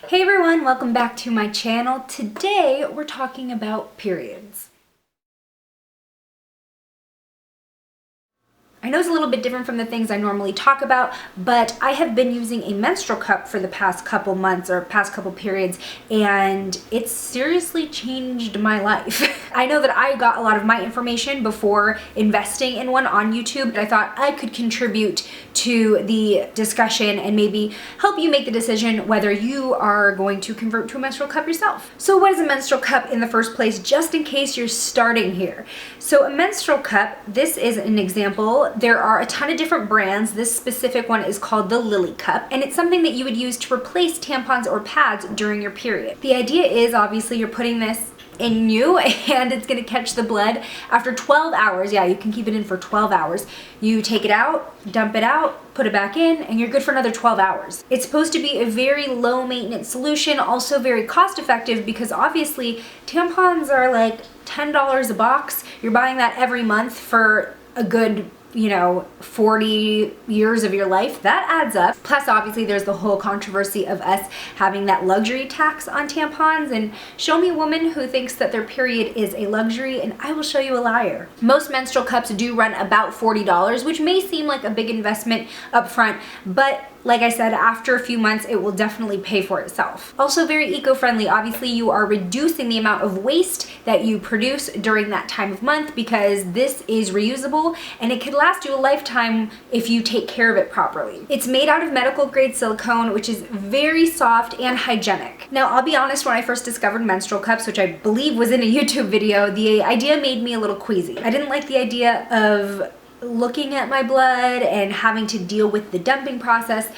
Hey everyone, welcome back to my channel. Today we're talking about periods. I know it's a little bit different from the things I normally talk about, but I have been using a menstrual cup for the past couple months or past couple periods, and it's seriously changed my life. I know that I got a lot of my information before investing in one on YouTube, but I thought I could contribute to the discussion and maybe help you make the decision whether you are going to convert to a menstrual cup yourself. So what is a menstrual cup in the first place, just in case you're starting here? So a menstrual cup, this is an example. There are a ton of different brands. This specific one is called the Lily Cup, and it's something that you would use to replace tampons or pads during your period. The idea is obviously you're putting this in you and it's gonna catch the blood after 12 hours. Yeah, you can keep it in for 12 hours. You take it out, dump it out, put it back in, and you're good for another 12 hours. It's supposed to be a very low maintenance solution, also very cost effective because obviously tampons are like $10 a box. You're buying that every month for a good 40 years of your life. That adds up. Plus obviously there's the whole controversy of us having that luxury tax on tampons, and show me a woman who thinks that their period is a luxury and I will show you a liar. Most menstrual cups do run about $40, which may seem like a big investment up front, but like I said, after a few months, it will definitely pay for itself. Also very eco-friendly. Obviously, you are reducing the amount of waste that you produce during that time of month because this is reusable and it can last you a lifetime if you take care of it properly. It's made out of medical grade silicone, which is very soft and hygienic. Now, I'll be honest, when I first discovered menstrual cups, which I believe was in a YouTube video, the idea made me a little queasy. I didn't like the idea of looking at my blood and having to deal with the dumping process.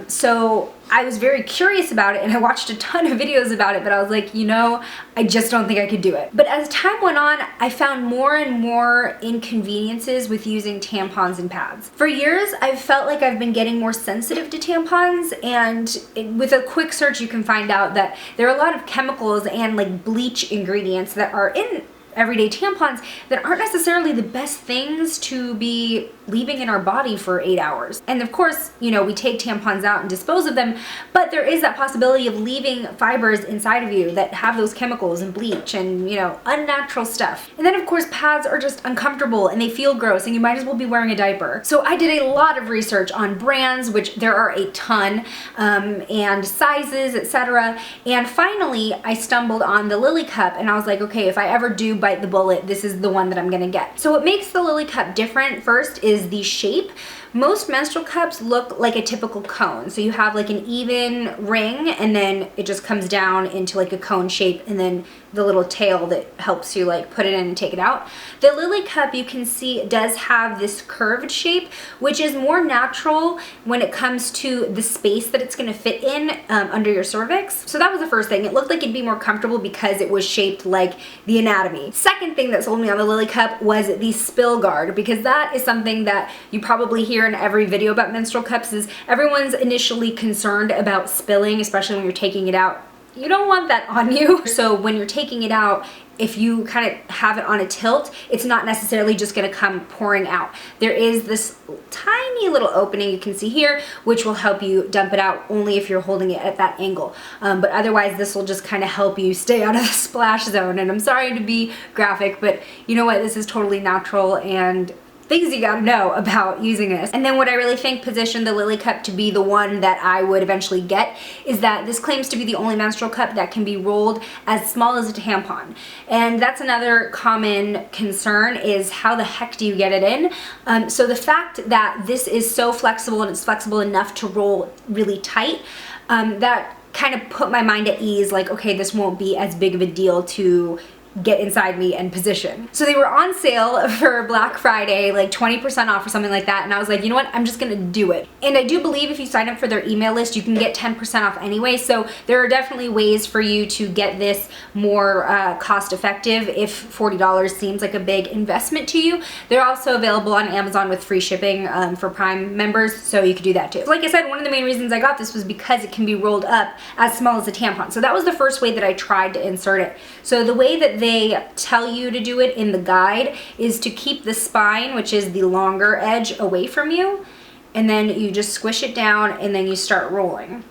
So I was very curious about it and I watched a ton of videos about it, but I was like, I just don't think I could do it. But as time went on, I found more and more inconveniences with using tampons and pads. For years, I've felt like I've been getting more sensitive to tampons, and with a quick search, you can find out that there are a lot of chemicals and like bleach ingredients that are in everyday tampons that aren't necessarily the best things to be leaving in our body for 8 hours. And of course, we take tampons out and dispose of them, but there is that possibility of leaving fibers inside of you that have those chemicals and bleach and, unnatural stuff. And then of course, pads are just uncomfortable and they feel gross and you might as well be wearing a diaper. So I did a lot of research on brands, which there are a ton, and sizes, etc. And finally, I stumbled on the Lily Cup and I was like, okay, if I ever do bite the bullet, this is the one that I'm gonna get. So what makes the Lily Cup different first is the shape. Most menstrual cups look like a typical cone. So you have like an even ring and then it just comes down into like a cone shape and then the little tail that helps you like put it in and take it out. The Lily Cup, you can see, does have this curved shape, which is more natural when it comes to the space that it's gonna fit in under your cervix. So that was the first thing. It looked like it'd be more comfortable because it was shaped like the anatomy. Second thing that sold me on the Lily Cup was the spill guard, because that is something that you probably hear in every video about menstrual cups is everyone's initially concerned about spilling, especially when you're taking it out. You don't want that on you. So when you're taking it out, if you kind of have it on a tilt, it's not necessarily just gonna come pouring out. There is this tiny little opening you can see here, which will help you dump it out only if you're holding it at that angle. But otherwise, this will just kind of help you stay out of the splash zone. And I'm sorry to be graphic, but you know what? This is totally natural and things you gotta know about using this. And then what I really think positioned the Lily Cup to be the one that I would eventually get is that this claims to be the only menstrual cup that can be rolled as small as a tampon. And that's another common concern, is how the heck do you get it in? So the fact that this is so flexible and it's flexible enough to roll really tight, that kind of put my mind at ease, like, okay, this won't be as big of a deal to get inside me and position. So they were on sale for Black Friday, like 20% off or something like that, and I was like, you know what, I'm just gonna do it. And I do believe if you sign up for their email list, you can get 10% off anyway, so there are definitely ways for you to get this more cost effective if $40 seems like a big investment to you. They're also available on Amazon with free shipping for Prime members, so you could do that too. So like I said, one of the main reasons I got this was because it can be rolled up as small as a tampon. So that was the first way that I tried to insert it. So the way that they tell you to do it in the guide is to keep the spine, which is the longer edge, away from you, and then you just squish it down and then you start rolling.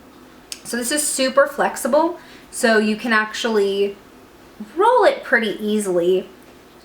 So this is super flexible, so you can actually roll it pretty easily.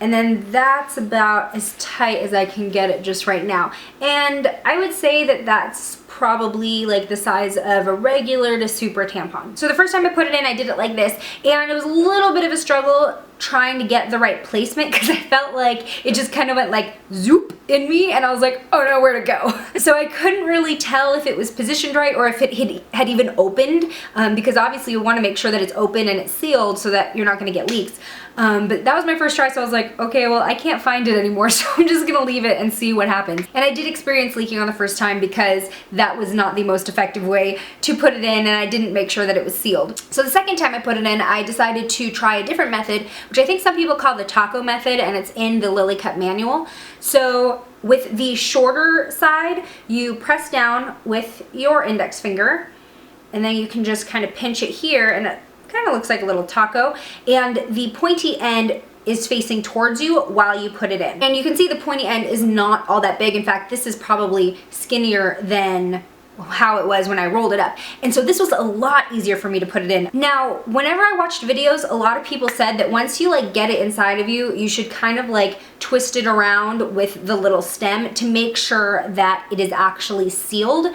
And then that's about as tight as I can get it just right now. And I would say that that's probably like the size of a regular to super tampon. So the first time I put it in, I did it like this, and it was a little bit of a struggle trying to get the right placement because I felt like it just kind of went like zoop in me, and I was like, oh no, where to go? So I couldn't really tell if it was positioned right or if it had even opened, because obviously you want to make sure that it's open and it's sealed so that you're not going to get leaks. But that was my first try, so I was like, okay, well, I can't find it anymore, so I'm just gonna leave it and see what happens. And I did experience leaking on the first time because that was not the most effective way to put it in, and I didn't make sure that it was sealed. So the second time I put it in, I decided to try a different method, which I think some people call the taco method, and it's in the Lily Cut manual. So with the shorter side, you press down with your index finger, and then you can just kind of pinch it here, and it kind of looks like a little taco, and the pointy end is facing towards you while you put it in. And you can see the pointy end is not all that big. In fact, this is probably skinnier than how it was when I rolled it up. And so this was a lot easier for me to put it in. Now, whenever I watched videos, a lot of people said that once you like get it inside of you, you should kind of like twist it around with the little stem to make sure that it is actually sealed.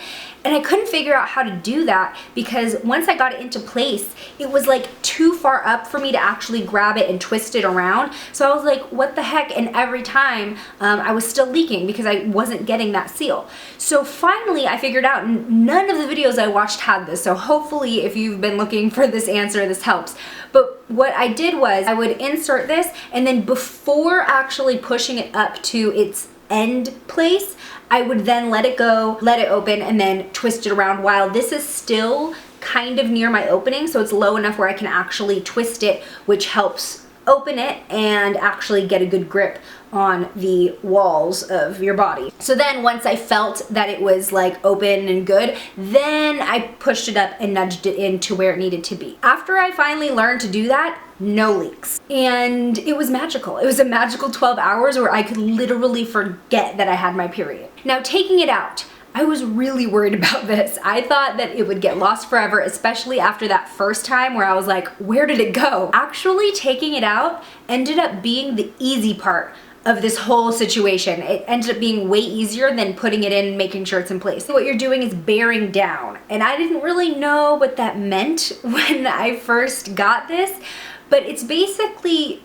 And I couldn't figure out how to do that because once I got it into place, it was like too far up for me to actually grab it and twist it around. So I was like, what the heck? And every time I was still leaking because I wasn't getting that seal. So finally I figured out, none of the videos I watched had this. So hopefully if you've been looking for this answer, this helps. But what I did was I would insert this, and then before actually pushing it up to its end place, I would then let it go, let it open, and then twist it around while this is still kind of near my opening, so it's low enough where I can actually twist it, which helps open it and actually get a good grip on the walls of your body. So then once I felt that it was like open and good, then I pushed it up and nudged it into where it needed to be. After I finally learned to do that, no leaks. And it was magical. It was a magical 12 hours where I could literally forget that I had my period. Now, taking it out, I was really worried about this. I thought that it would get lost forever, especially after that first time where I was like, where did it go? Actually, taking it out ended up being the easy part of this whole situation. It ended up being way easier than putting it in and making sure it's in place. So what you're doing is bearing down. And I didn't really know what that meant when I first got this, but it's basically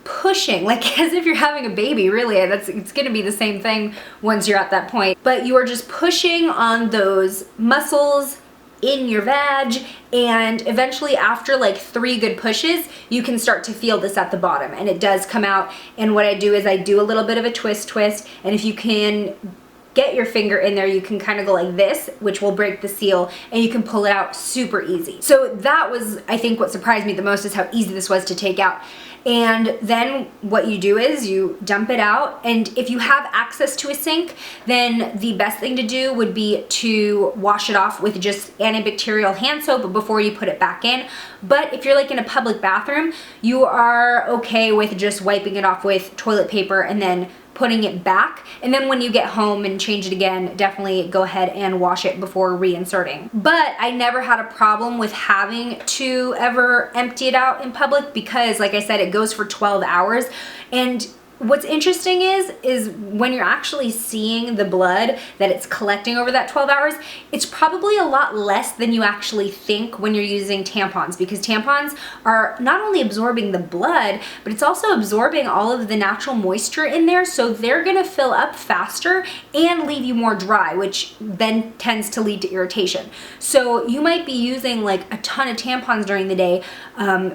pushing, like as if you're having a baby, really. It's gonna be the same thing once you're at that point. But you are just pushing on those muscles in your vag, and eventually after like 3 good pushes, you can start to feel this at the bottom, and it does come out. And what I do is I do a little bit of a twist, and if you can get your finger in there, you can kind of go like this, which will break the seal, and you can pull it out super easy. So that was, I think, what surprised me the most, is how easy this was to take out. And then what you do is you dump it out, and if you have access to a sink, then the best thing to do would be to wash it off with just antibacterial hand soap before you put it back in. But if you're like in a public bathroom, you are okay with just wiping it off with toilet paper and then putting it back. And then when you get home and change it again, definitely go ahead and wash it before reinserting. But I never had a problem with having to ever empty it out in public because, like I said, it goes for 12 hours. And what's interesting is when you're actually seeing the blood that it's collecting over that 12 hours, it's probably a lot less than you actually think when you're using tampons, because tampons are not only absorbing the blood, but it's also absorbing all of the natural moisture in there, so they're gonna fill up faster and leave you more dry, which then tends to lead to irritation. So you might be using like a ton of tampons during the day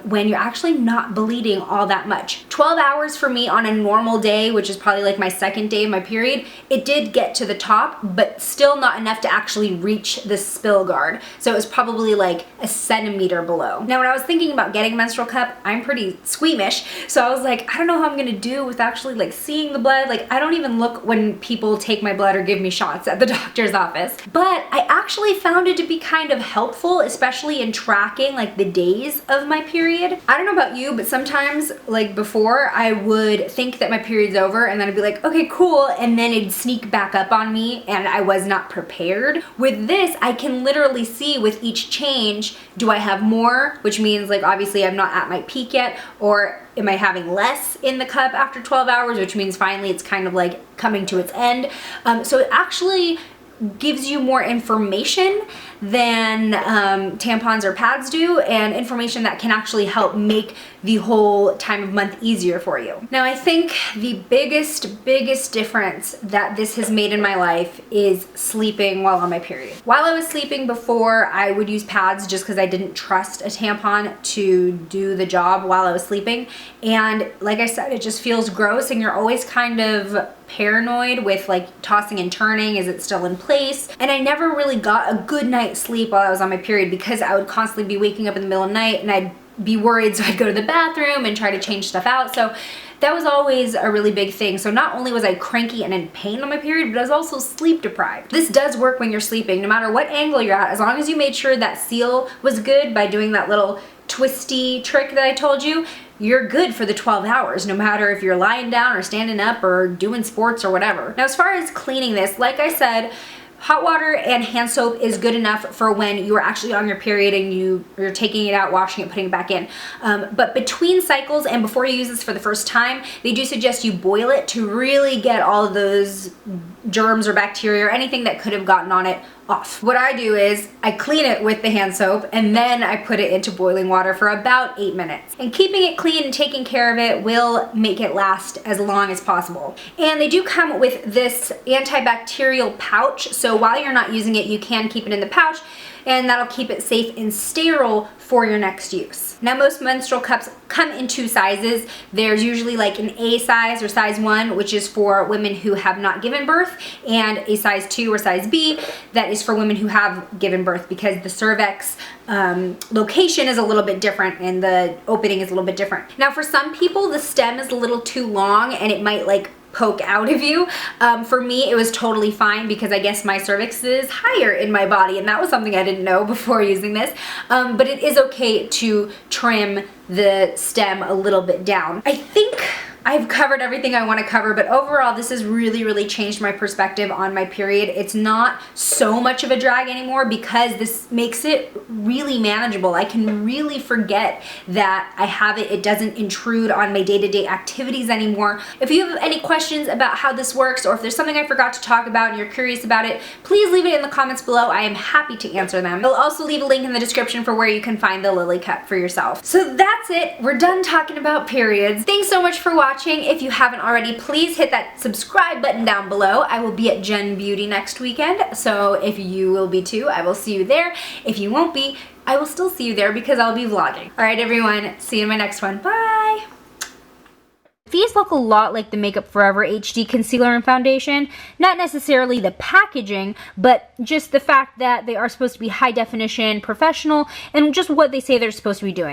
when you're actually not bleeding all that much. 12 hours for me on a normal day, which is probably like my second day of my period, it did get to the top, but still not enough to actually reach the spill guard. So it was probably like a centimeter below. Now, when I was thinking about getting a menstrual cup, I'm pretty squeamish. So I was like, I don't know how I'm gonna do with actually like seeing the blood. Like, I don't even look when people take my blood or give me shots at the doctor's office. But I actually found it to be kind of helpful, especially in tracking like the days of my period. I don't know about you, but sometimes like before, I would think that that my period's over, and then I'd be like, okay, cool, and then it'd sneak back up on me and I was not prepared. With this, I can literally see with each change, do I have more, which means like obviously I'm not at my peak yet, or am I having less in the cup after 12 hours, which means finally it's kind of like coming to its end. So it actually gives you more information than tampons or pads do, and information that can actually help make the whole time of month easier for you. Now, I think the biggest difference that this has made in my life is sleeping while on my period. While I was sleeping before, I would use pads just because I didn't trust a tampon to do the job while I was sleeping. And like I said, it just feels gross, and you're always kind of paranoid with like tossing and turning, is it still in place? And I never really got a good night's sleep while I was on my period because I would constantly be waking up in the middle of the night and I'd be worried, so I'd go to the bathroom and try to change stuff out. So that was always a really big thing. So not only was I cranky and in pain on my period, but I was also sleep deprived. This does work when you're sleeping, no matter what angle you're at, as long as you made sure that seal was good by doing that little twisty trick that I told you, you're good for the 12 hours, no matter if you're lying down or standing up or doing sports or whatever. Now, as far as cleaning this, like I said, hot water and hand soap is good enough for when you are actually on your period and you're taking it out, washing it, putting it back in. But between cycles and before you use this for the first time, they do suggest you boil it to really get all of those germs or bacteria or anything that could have gotten on it off. What I do is I clean it with the hand soap and then I put it into boiling water for about 8 minutes. And keeping it clean and taking care of it will make it last as long as possible. And they do come with this antibacterial pouch, so while you're not using it, you can keep it in the pouch, and that'll keep it safe and sterile for your next use. Now, most menstrual cups come in 2 sizes. There's usually like an A size or size 1, which is for women who have not given birth, and a size 2 or size B that is for women who have given birth, because the cervix location is a little bit different and the opening is a little bit different. Now, for some people, the stem is a little too long and it might like poke out of you. For me, it was totally fine because I guess my cervix is higher in my body, and that was something I didn't know before using this. But it is okay to trim the stem a little bit down. I think I've covered everything I want to cover, but overall this has really changed my perspective on my period. It's not so much of a drag anymore because this makes it really manageable. I can really forget that I have it. It doesn't intrude on my day-to-day activities anymore. If you have any questions about how this works, or if there's something I forgot to talk about and you're curious about it, please leave it in the comments below. I am happy to answer them. I'll also leave a link in the description for where you can find the Lily Cup for yourself. So that's it. We're done talking about periods. Thanks so much for watching. If you haven't already, please hit that subscribe button down below. I will be at Gen Beauty next weekend, so if you will be too, I will see you there. If you won't be, I will still see you there because I'll be vlogging. Alright everyone, see you in my next one. Bye! These look a lot like the Makeup Forever HD Concealer and Foundation. Not necessarily the packaging, but just the fact that they are supposed to be high definition, professional, and just what they say they're supposed to be doing.